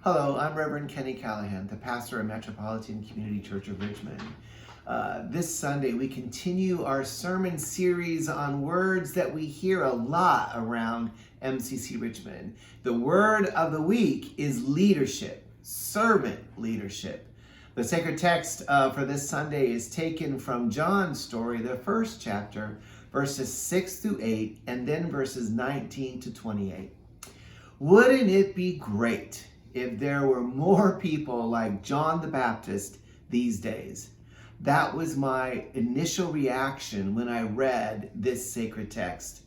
Hello, I'm Reverend Kenny Callahan, the pastor of Metropolitan Community Church of Richmond. This Sunday, we continue our sermon series on words that we hear a lot around MCC Richmond. The word of the week is leadership, servant leadership. The sacred text for this Sunday is taken from John's story, the first chapter, verses 6 through 8, and then verses 19 to 28. Wouldn't it be great if there were more people like John the Baptist these days? That was my initial reaction when I read this sacred text.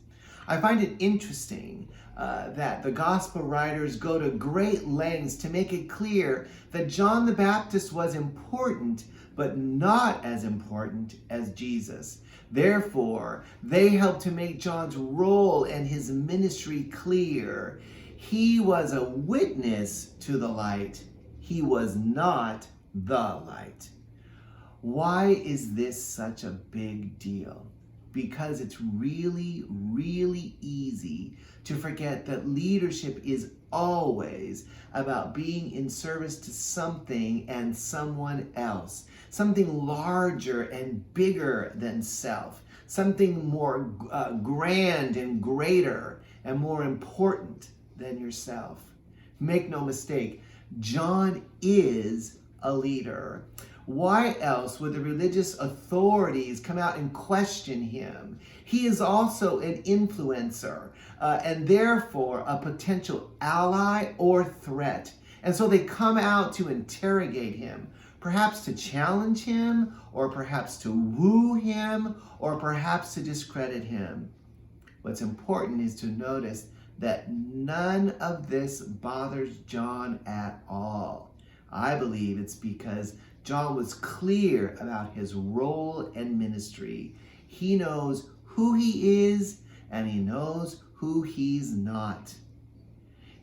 I find it interesting that the gospel writers go to great lengths to make it clear that John the Baptist was important, but not as important as Jesus. Therefore, they help to make John's role and his ministry clear. He was a witness to the light. He was not the light. Why is this such a big deal? Because it's really, really easy to forget that leadership is always about being in service to something and someone else, something larger and bigger than self, something more grand and greater and more important than yourself. Make no mistake, John is a leader. Why else would the religious authorities come out and question him? He is also an influencer and therefore a potential ally or threat. And so they come out to interrogate him, perhaps to challenge him, or perhaps to woo him, or perhaps to discredit him. What's important is to notice that none of this bothers John at all. I believe it's because John was clear about his role and ministry. He knows who he is and he knows who he's not.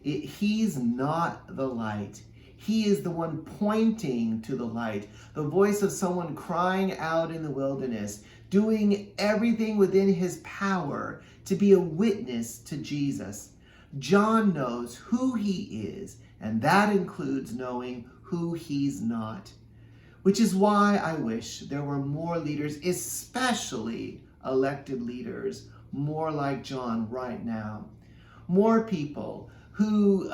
He's not the light. He is the one pointing to the light, the voice of someone crying out in the wilderness, doing everything within his power to be a witness to Jesus. John knows who he is, and that includes knowing who he's not. Which is why I wish there were more leaders, especially elected leaders, more like John right now. More people who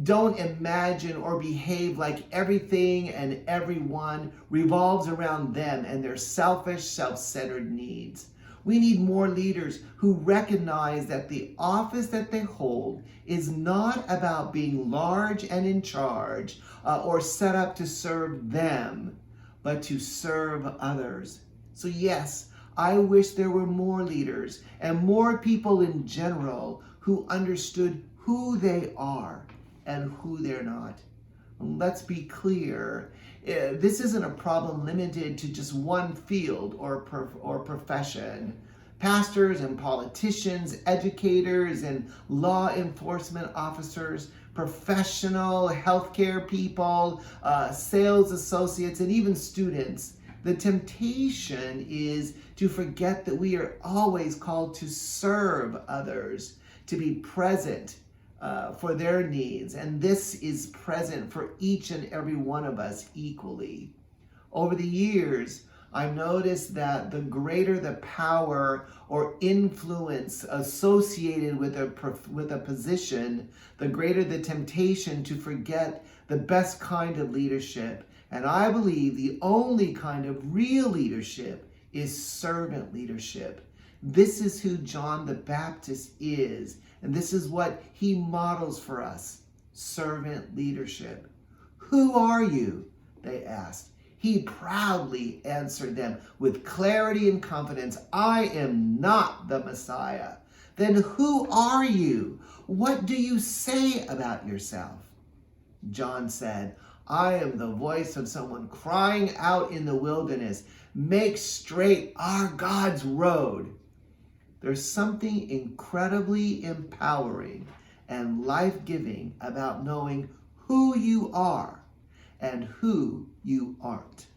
don't imagine or behave like everything and everyone revolves around them and their selfish, self-centered needs. We need more leaders who recognize that the office that they hold is not about being large and in charge or set up to serve them, but to serve others. So yes, I wish there were more leaders and more people in general who understood who they are and who they're not. Let's be clear, this isn't a problem limited to just one field or profession. Pastors and politicians, educators and law enforcement officers, professional healthcare people, sales associates, and even students. The temptation is to forget that we are always called to serve others, to be present for their needs, and this is present for each and every one of us equally. Over the years, I've noticed that the greater the power or influence associated with a position, the greater the temptation to forget the best kind of leadership. And I believe the only kind of real leadership is servant leadership. This is who John the Baptist is, and this is what he models for us, servant leadership. Who are you? They asked. He proudly answered them with clarity and confidence, I am not the Messiah. Then who are you? What do you say about yourself? John said, I am the voice of someone crying out in the wilderness, make straight our God's road. There's something incredibly empowering and life-giving about knowing who you are and who you aren't.